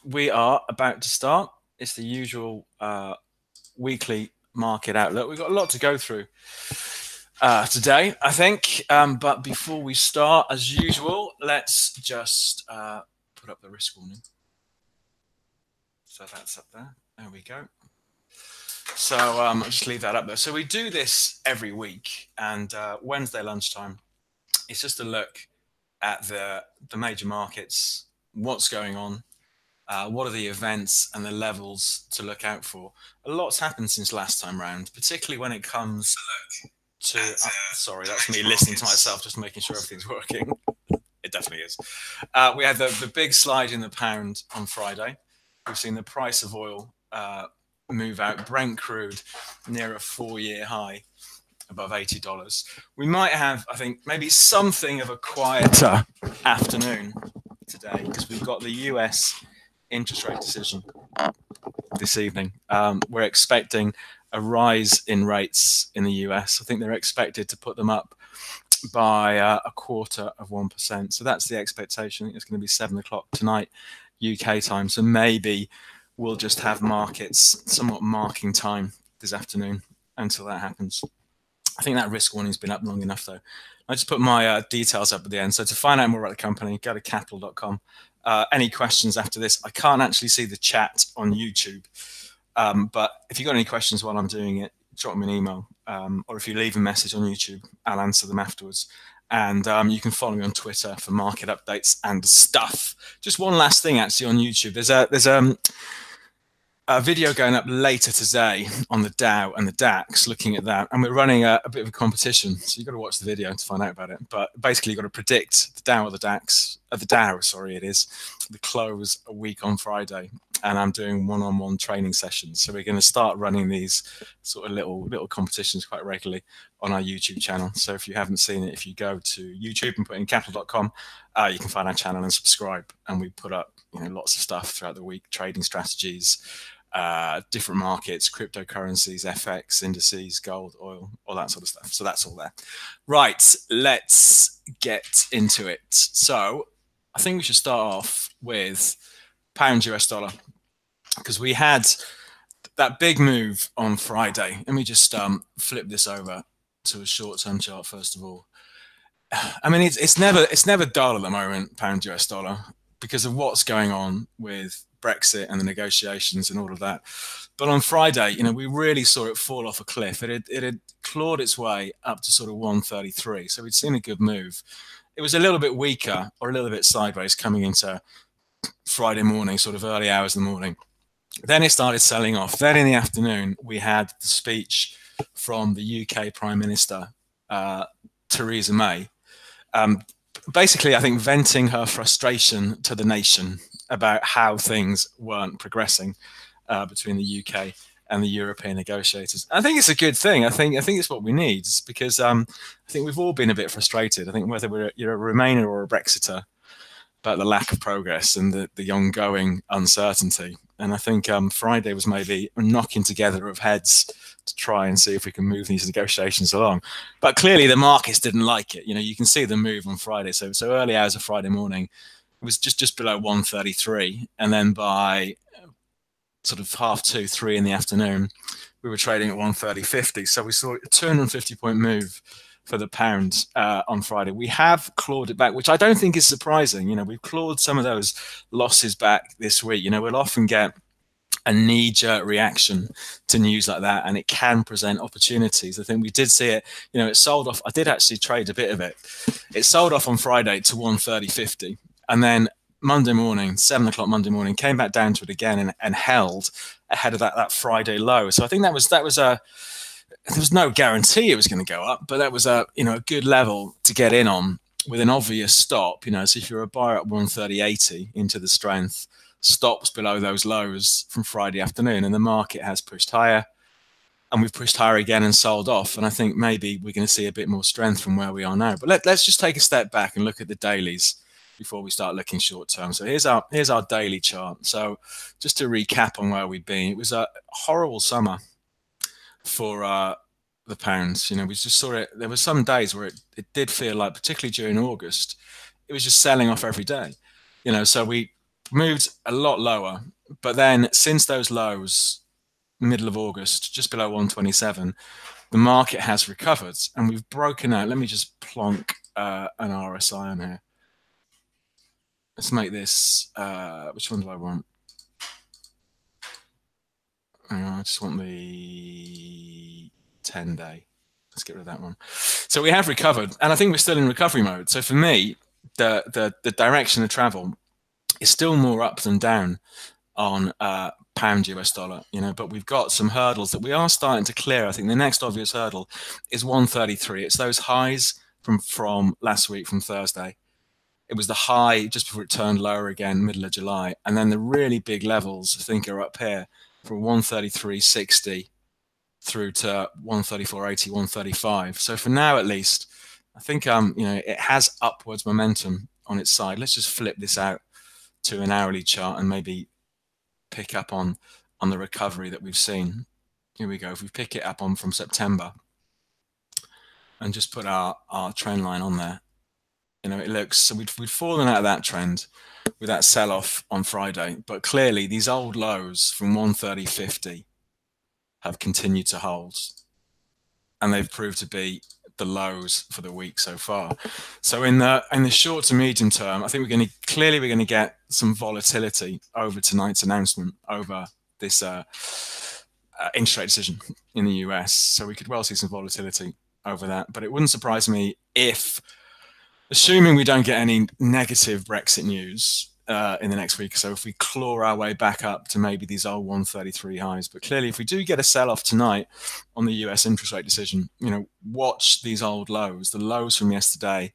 We are about to start. It's the usual weekly market outlook. We've got a lot to go through today, I think. But before we start, as usual, let's just put up the risk warning. So that's up there. There we go. So I'll just leave that up there. So we do this every week, and Wednesday lunchtime, it's just a look at the major markets, what's going on. What are the events and the levels to look out for? A lot's happened since last time round, particularly when it comes to. Sorry, that's me listening to myself, just making sure everything's working. It definitely is. We had the big slide in the pound on Friday. We've seen the price of oil move out. Brent crude near a 4-year high, above $80. We might have, I think, maybe something of a quieter afternoon today because we've got the US interest rate decision this evening. We're expecting a rise in rates in the US. I think they're expected to put them up by a quarter of 1%. So that's the expectation. It's going to be 7 o'clock tonight, UK time. So maybe we'll just have markets somewhat marking time this afternoon until that happens. I think that risk warning's been up long enough, though. I just put my details up at the end. So to find out more about the company, go to Capital.com. Any questions after this? I can't actually see the chat on YouTube, but if you've got any questions while I'm doing it, drop me an email, or if you leave a message on YouTube, I'll answer them afterwards. And you can follow me on Twitter for market updates and stuff. Just one last thing, actually, on YouTube. There's a video going up later today on the Dow and the DAX, looking at that, and we're running a bit of a competition. So you've got to watch the video to find out about it. But basically, you've got to predict the Dow or the DAX, the Dow, sorry, it is, the close a week on Friday. And I'm doing one-on-one training sessions. So we're going to start running these sort of little competitions quite regularly on our YouTube channel. So if you haven't seen it, if you go to YouTube and put in Capital.com, you can find our channel and subscribe. And we put up lots of stuff throughout the week, trading strategies, different markets, cryptocurrencies, FX, indices, gold, oil, all that sort of stuff. So that's all there. Right, let's get into it. So I think we should start off with pound US dollar, because we had that big move on Friday. Let me just flip this over to a short-term chart first of all. I mean, it's never dull at the moment, pound US dollar, because of what's going on with Brexit and the negotiations and all of that. But on Friday, we really saw it fall off a cliff. It had clawed its way up to sort of 133. So we'd seen a good move. It was a little bit weaker or a little bit sideways coming into Friday morning, sort of early hours of the morning. Then it started selling off. Then in the afternoon, we had the speech from the UK Prime Minister, Theresa May, basically, I think, venting her frustration to the nation about how things weren't progressing between the UK and the European negotiators. I think it's a good thing. I think it's what we need, because I think we've all been a bit frustrated. I think whether you're a Remainer or a Brexiter, about the lack of progress and the ongoing uncertainty. And I think Friday was maybe a knocking together of heads to try and see if we can move these negotiations along. But clearly the markets didn't like it. You can see the move on Friday. So early hours of Friday morning, it was just below 133. And then by sort of 2:30, 3 in the afternoon, we were trading at 130.50. So we saw a 250-point move for the pound on Friday. We have clawed it back, which I don't think is surprising. We've clawed some of those losses back this week. We'll often get a knee-jerk reaction to news like that, and it can present opportunities. I think we did see it. It sold off. I did actually trade a bit of it. It sold off on Friday to 130.50, and then Monday morning, 7 o'clock Monday morning, came back down to it again and held ahead of that Friday low. So I think that was a there was no guarantee it was going to go up, but that was a good level to get in on with an obvious stop. So if you're a buyer at 130.80 into the strength, stops below those lows from Friday afternoon, and the market has pushed higher, and we've pushed higher again and sold off. And I think maybe we're going to see a bit more strength from where we are now. But let's just take a step back and look at the dailies before we start looking short term. So here's our daily chart. So just to recap on where we've been, it was a horrible summer for the pounds. We just saw it. There were some days where it did feel like, particularly during August, it was just selling off every day. So we moved a lot lower, but then since those lows, middle of August, just below 127, the market has recovered and we've broken out. Let me just plonk an RSI on here. Let's make this, which one do I want? I just want the 10-day. Let's get rid of that one. So we have recovered, and I think we're still in recovery mode. So for me, the direction of travel is still more up than down on pound US dollar, but we've got some hurdles that we are starting to clear. I think the next obvious hurdle is 133. It's those highs from last week, from Thursday. It was the high just before it turned lower again, middle of July. And then the really big levels, I think, are up here from 133.60 through to 134.80, 135. So for now, at least, I think it has upwards momentum on its side. Let's just flip this out to an hourly chart and maybe pick up on the recovery that we've seen. Here we go. If we pick it up on from September and just put our trend line on there, it looks, so we'd fallen out of that trend with that sell-off on Friday, but clearly these old lows from 130.50 have continued to hold, and they've proved to be the lows for the week so far. So in the short to medium term, I think we're going to get some volatility over tonight's announcement over this interest rate decision in the US. So we could well see some volatility over that, but it wouldn't surprise me if, assuming we don't get any negative Brexit news in the next week or so, if we claw our way back up to maybe these old 133 highs. But clearly, if we do get a sell-off tonight on the US interest rate decision, watch these old lows, the lows from yesterday,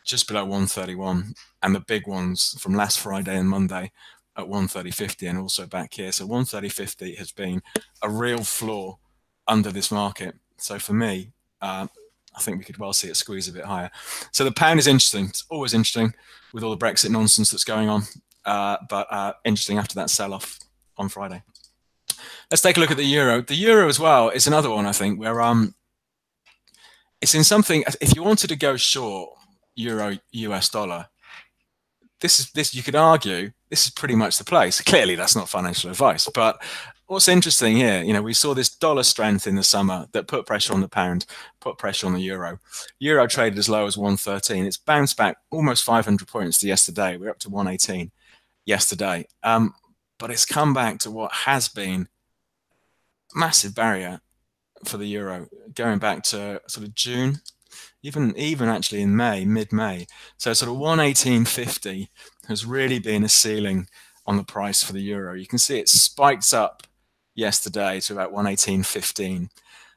just below 131, and the big ones from last Friday and Monday at 130.50, and also back here. So 130.50 has been a real floor under this market. So for me, I think we could well see it squeeze a bit higher. So the pound is interesting. It's always interesting with all the Brexit nonsense that's going on, but interesting after that sell-off on Friday. Let's take a look at the euro. The euro as well is another one, I think, where it's in something. If you wanted to go short euro US dollar, this you could argue this is pretty much the place. Clearly, that's not financial advice, but what's interesting here, we saw this dollar strength in the summer that put pressure on the pound, put pressure on the euro. Euro traded as low as 113. It's bounced back almost 500 points to yesterday. We're up to 118 yesterday. But it's come back to what has been a massive barrier for the euro, going back to sort of June, even actually in May, mid-May. So sort of 118.50 has really been a ceiling on the price for the euro. You can see it spiked up yesterday to about 118.15,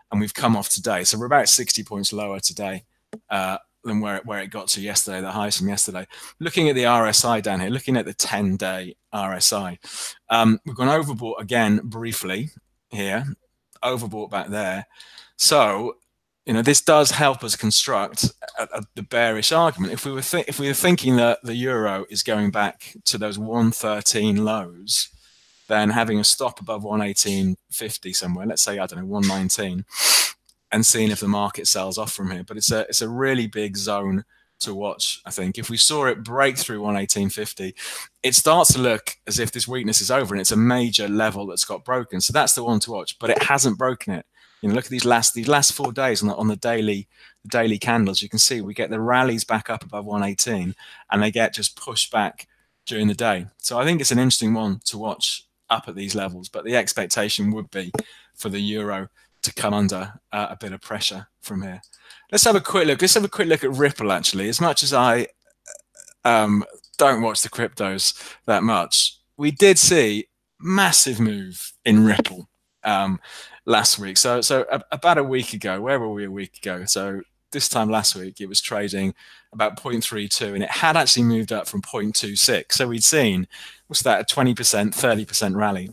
and we've come off today. So we're about 60 points lower today than where it got to yesterday, the highs from yesterday. Looking at the RSI down here, looking at the 10-day RSI, we've gone overbought again briefly here, overbought back there. So this does help us construct the bearish argument. If we were thinking that the euro is going back to those 113 lows, then having a stop above 118.50 somewhere, let's say, I don't know, 119, and seeing if the market sells off from here. But it's a really big zone to watch, I think. If we saw it break through 118.50, it starts to look as if this weakness is over and it's a major level that's got broken. So that's the one to watch, but it hasn't broken it. Look at these last 4 days on the daily candles. You can see we get the rallies back up above 118, and they get just pushed back during the day. So I think it's an interesting one to watch up at these levels. But the expectation would be for the euro to come under a bit of pressure from here. Let's have a quick look. Let's have a quick look at Ripple. Actually, as much as I don't watch the cryptos that much, we did see massive move in Ripple last week. So about a week ago, where were we a week ago? So this time last week, it was trading about 0.32, and it had actually moved up from 0.26. So we'd seen, what's that, a 20%, 30% rally.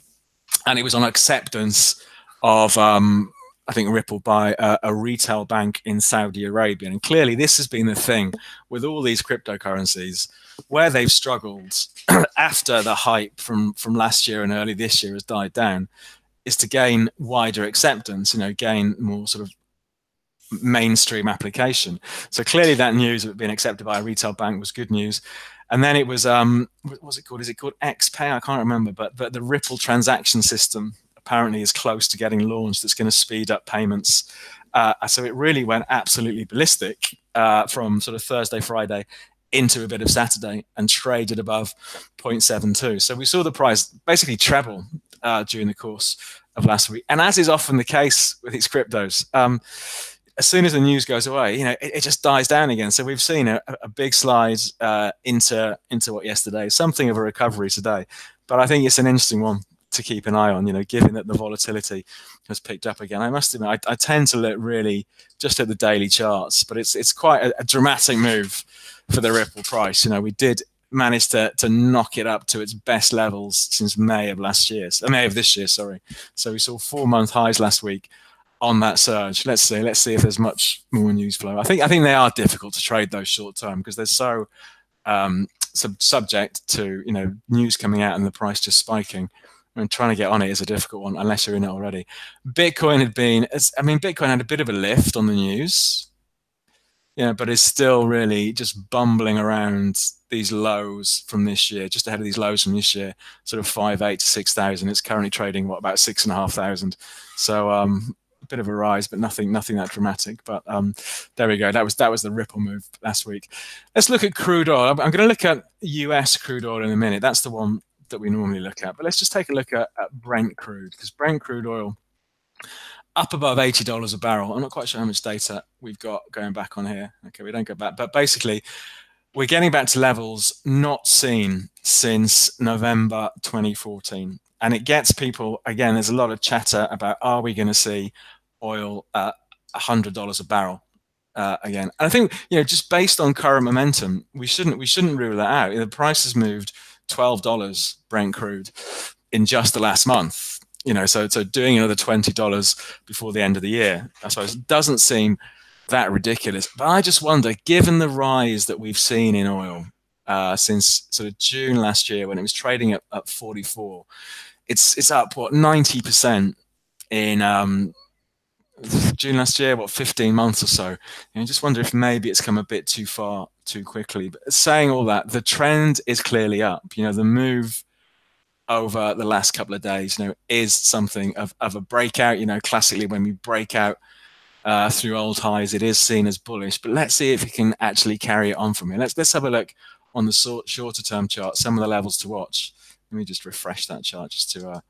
And it was on acceptance of, I think, Ripple by a retail bank in Saudi Arabia. And clearly this has been the thing with all these cryptocurrencies, where they've struggled after the hype from last year and early this year has died down, is to gain wider acceptance, gain more sort of mainstream application. So clearly that news of it being accepted by a retail bank was good news. And then it was what was it called? Is it called XPay? I can't remember, but the Ripple transaction system apparently is close to getting launched. It's going to speed up payments. So it really went absolutely ballistic from sort of Thursday, Friday into a bit of Saturday and traded above 0.72. So we saw the price basically treble during the course of last week. And as is often the case with these cryptos, as soon as the news goes away, it just dies down again. So we've seen a big slide into what yesterday, something of a recovery today. But I think it's an interesting one to keep an eye on, given that the volatility has picked up again. I must admit, I tend to look really just at the daily charts, but it's quite a dramatic move for the Ripple price. We did manage to knock it up to its best levels since May of this year. Sorry. So we saw 4-month highs last week on that surge. Let's see if there's much more news flow. I think they are difficult to trade those short term because they're so subject to news coming out and the price just spiking. Trying to get on it is a difficult one unless you're in it already. Bitcoin had a bit of a lift on the news, but it's still really just bumbling around these lows from this year, just ahead of these lows from this year, sort of 5,800 to 6,000. It's currently trading about 6,500. So a bit of a rise, but nothing that dramatic. But there we go. That was the Ripple move last week. Let's look at crude oil. I'm going to look at US crude oil in a minute. That's the one that we normally look at. But let's just take a look at Brent crude, because Brent crude oil up above $80 a barrel. I'm not quite sure how much data we've got going back on here. Okay, we don't go back. But basically, we're getting back to levels not seen since November 2014. And it gets people, again, there's a lot of chatter about, are we going to see oil at $100 a barrel again? And I think, just based on current momentum, we shouldn't rule that out. The price has moved $12 Brent crude in just the last month. So doing another $20 before the end of the year, I suppose, doesn't seem that ridiculous. But I just wonder, given the rise that we've seen in oil since sort of June last year when it was trading at 44, it's up 90% in June last year, 15 months or so. I just wonder if maybe it's come a bit too far too quickly. But saying all that, the trend is clearly up. The move over the last couple of days, is something of a breakout. Classically, when we break out through old highs, it is seen as bullish. But let's see if we can actually carry it on from here. Let's have a look on the shorter term chart, some of the levels to watch. Let me just refresh that chart just to,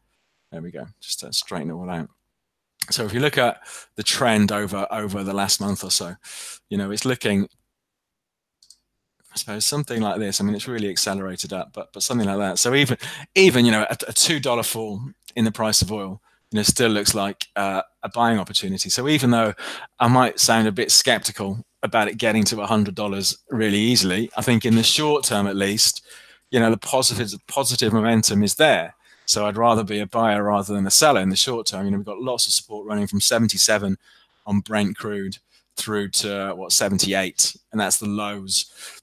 there we go, just to straighten it all out. So if you look at the trend over the last month or so, it's looking, I suppose, something like this. It's really accelerated up, but something like that. So even a $2 fall in the price of oil, still looks like a buying opportunity. So even though I might sound a bit skeptical about it getting to $100 really easily, I think in the short term at least, the positive momentum is there. So I'd rather be a buyer rather than a seller in the short term. We've got lots of support running from 77 on Brent crude through to 78, and that's the lows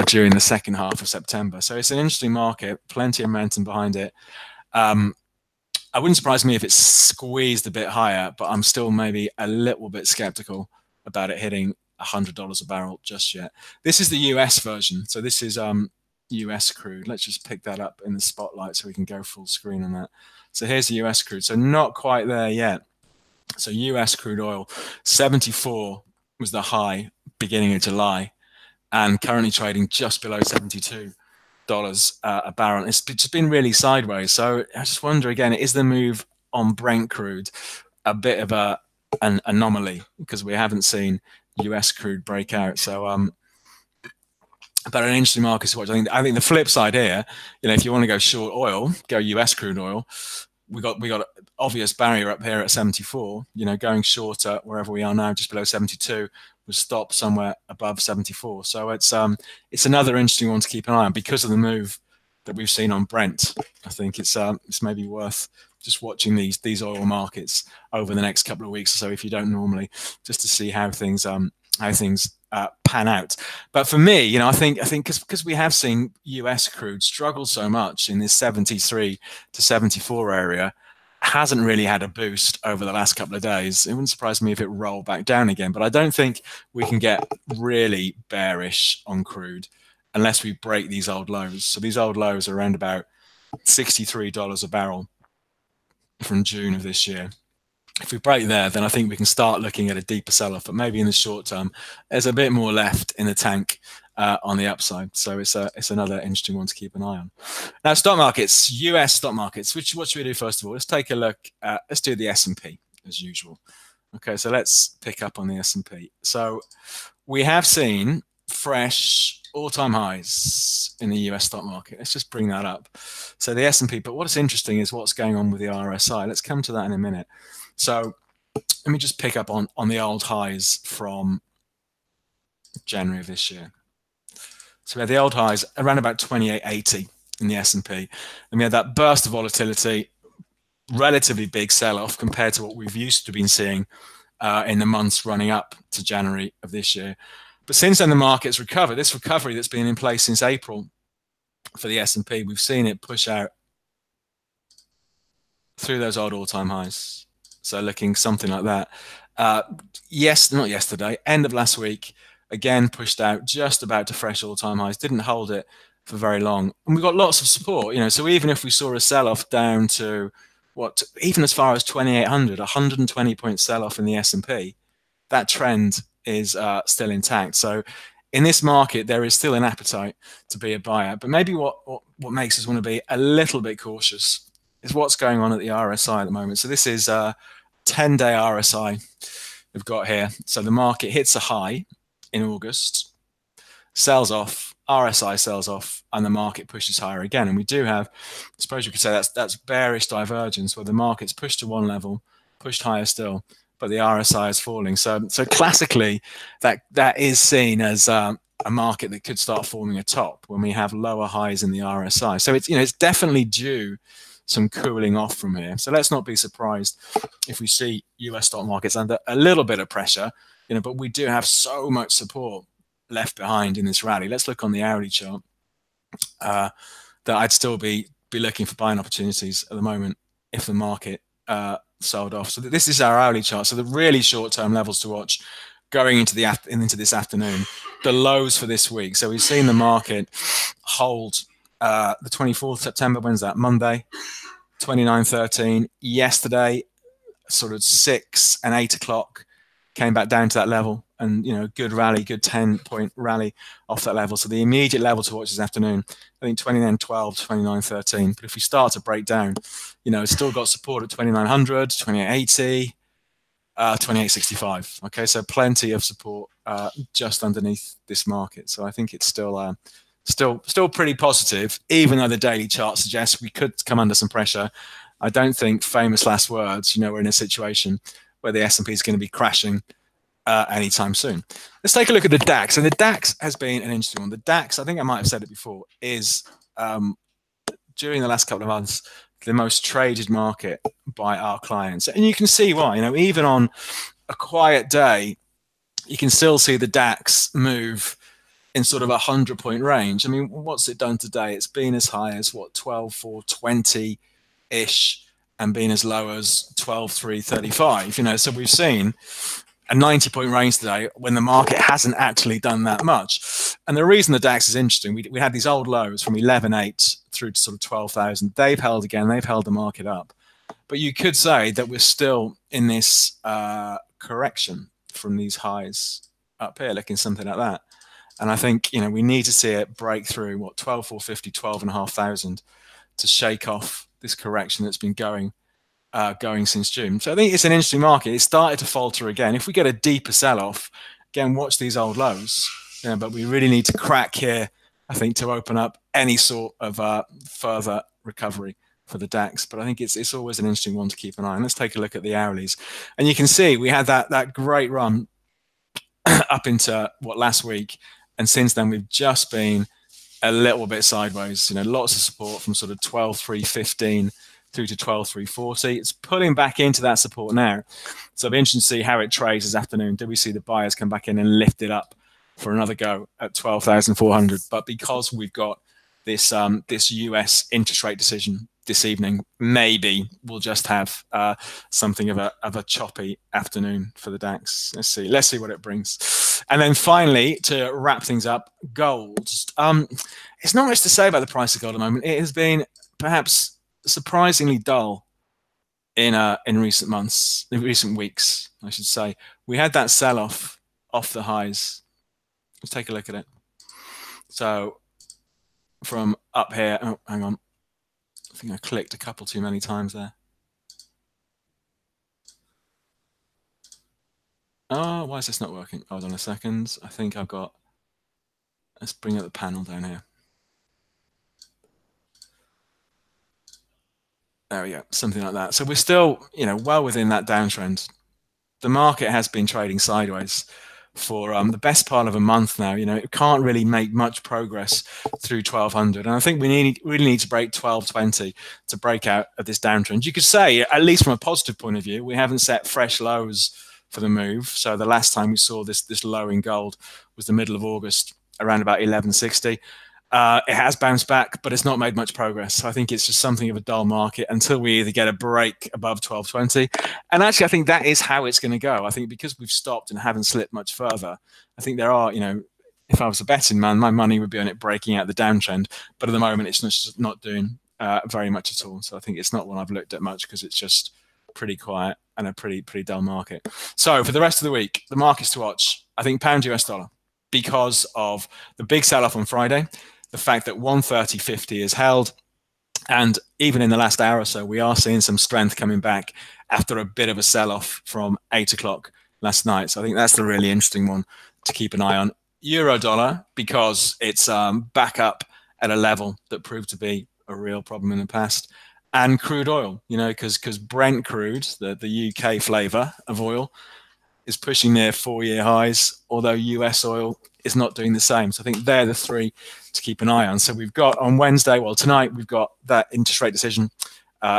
during the second half of September. So it's an interesting market, plenty of momentum behind it. I wouldn't surprise me if it's squeezed a bit higher, but I'm still maybe a little bit skeptical about it hitting $100 a barrel just yet. This is the US version. So this is US crude. Let's just pick that up in the spotlight so we can go full screen on that. So here's the US crude. So not quite there yet. So US crude oil, 74 was the high beginning of July, and currently trading just below $72 a barrel. It's just been really sideways. So I just wonder again, is the move on Brent crude a bit of an anomaly because we haven't seen US crude break out? So but an interesting market to watch. I think the flip side here, if you want to go short oil, go US crude oil. We got an obvious barrier up here at 74. Going shorter wherever we are now, just below 72, will stop somewhere above 74. So it's another interesting one to keep an eye on because of the move that we've seen on Brent. I think it's maybe worth just watching these oil markets over the next couple of weeks or so if you don't normally, just to see how things pan out. But for me, I think because we have seen US crude struggle so much in this 73 to 74 area, hasn't really had a boost over the last couple of days. It wouldn't surprise me if it rolled back down again, but I don't think we can get really bearish on crude unless we break these old lows. So these old lows are around about $63 a barrel from June of this year. If we break there, then I think we can start looking at a deeper sell-off. But maybe in the short term, there's a bit more left in the tank on the upside. So it's another interesting one to keep an eye on. Now, stock markets, US stock markets. What should we do first of all? Let's take a look. Let's do the S&P as usual. Okay, so let's pick up on the S&P. So we have seen fresh all-time highs in the US stock market. Let's just bring that up. So the S&P, but what's interesting is what's going on with the RSI. Let's come to that in a minute. So let me just pick up on the old highs from January of this year. So we had the old highs around about 2880 in the S&P. And we had that burst of volatility, relatively big sell-off compared to what we've used to been seeing in the months running up to January of this year. But since then, the market's recovered. This recovery that's been in place since April for the S&P, we've seen it push out through those old all-time highs. So looking something like that. Yes, not yesterday, end of last week, again pushed out just about to fresh all-time highs. Didn't hold it for very long. And we've got lots of support, so even if we saw a sell-off down to even as far as 2,800, 120-point sell-off in the S&P, that trend is still intact. So in this market, there is still an appetite to be a buyer. But maybe what makes us want to be a little bit cautious is what's going on at the RSI at the moment. So this is 10-day RSI we've got here. So the market hits a high in August, sells off, RSI sells off, and the market pushes higher again. And we do have, I suppose you could say that's bearish divergence, where the market's pushed to one level, pushed higher still, but the RSI is falling. So classically, that is seen as a market that could start forming a top when we have lower highs in the RSI. So it's definitely due some cooling off from here. So let's not be surprised if we see US stock markets under a little bit of pressure, but we do have so much support left behind in this rally. Let's look on the hourly chart. That I'd still be looking for buying opportunities at the moment if the market sold off. So this is our hourly chart. So the really short-term levels to watch going into this afternoon, the lows for this week. So we've seen the market hold the 24th September, when's that? Monday, 29.13. Yesterday, sort of 6 and 8 o'clock, came back down to that level, and good rally, good 10-point rally off that level. So the immediate level to watch this afternoon, I think 29.12, 29.13. But if we start to break down, it's still got support at 2900, 2880, 2865. Okay, so plenty of support just underneath this market. So I think it's still pretty positive, even though the daily chart suggests we could come under some pressure. I don't think, famous last words, we're in a situation where the S&P is going to be crashing anytime soon. Let's take a look at the DAX. And the DAX has been an interesting one. The DAX, I think I might have said it before, is during the last couple of months the most traded market by our clients. And you can see why. Even on a quiet day, you can still see the DAX move in sort of 100-point range. I mean, what's it done today? It's been as high as 12,420-ish, and been as low as 12,335. So we've seen a 90-point range today when the market hasn't actually done that much. And the reason the DAX is interesting, we had these old lows from 11.8 through to sort of 12,000. They've held again. They've held the market up. But you could say that we're still in this correction from these highs up here, looking something like that. And I think, we need to see it break through 12,450, 12,500 to shake off this correction that's been going since June. So I think it's an interesting market. It started to falter again. If we get a deeper sell-off, again, watch these old lows. But we really need to crack here, I think, to open up any sort of further recovery for the DAX. But I think it's always an interesting one to keep an eye on. Let's take a look at the hourlies. And you can see we had that great run up into last week. And since then, we've just been a little bit sideways. Lots of support from sort of 12,315 through to 12,340. It's pulling back into that support now. So it'll be interesting to see how it trades this afternoon. Do we see the buyers come back in and lift it up for another go at 12,400? But because we've got this US interest rate decision this evening, maybe we'll just have something of a choppy afternoon for the DAX. Let's see what it brings. And then finally, to wrap things up, gold. It's not much to say about the price of gold at the moment. It has been perhaps surprisingly dull in recent months, in recent weeks, I should say. We had that sell-off off the highs. Let's take a look at it. So from up here, oh, hang on. I think I clicked a couple too many times there. Oh, why is this not working? Hold on a second. I think I've got, let's bring up the panel down here. There we go, something like that. So we're still, well within that downtrend. The market has been trading sideways for the best part of a month now. It can't really make much progress through 1200, and I think we really need to break 1220 to break out of this downtrend. You could say, at least from a positive point of view, we haven't set fresh lows for the move. So the last time we saw this low in gold was the middle of August, around about 1160. It has bounced back, but it's not made much progress. So I think it's just something of a dull market until we either get a break above 1220. And actually, I think that is how it's going to go. I think because we've stopped and haven't slipped much further, I think there are, if I was a betting man, my money would be on it breaking out the downtrend. But at the moment, it's just not doing very much at all. So I think it's not one I've looked at much because it's just pretty quiet and a pretty dull market. So for the rest of the week, the markets to watch, I think pound US dollar, because of the big sell-off on Friday, the fact that 130.50 is held, and even in the last hour or so, we are seeing some strength coming back after a bit of a sell-off from 8 o'clock last night. So I think that's the really interesting one to keep an eye on. Euro dollar, because it's back up at a level that proved to be a real problem in the past. And crude oil, because Brent crude, the UK flavor of oil, is pushing near 4-year highs, although US oil is not doing the same. So I think they're the three to keep an eye on. So we've got on Wednesday, tonight, we've got that interest rate decision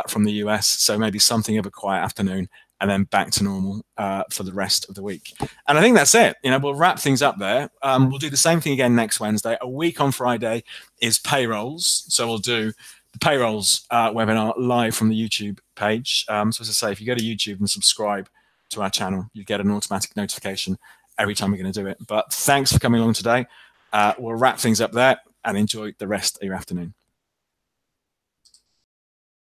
from the US. So maybe something of a quiet afternoon and then back to normal for the rest of the week. And I think that's it. We'll wrap things up there. We'll do the same thing again next Wednesday. A week on Friday is payrolls. So we'll do the payrolls webinar live from the YouTube page. So as I say, if you go to YouTube and subscribe to our channel, you get an automatic notification every time we're going to do it. But thanks for coming along today. We'll wrap things up there and enjoy the rest of your afternoon.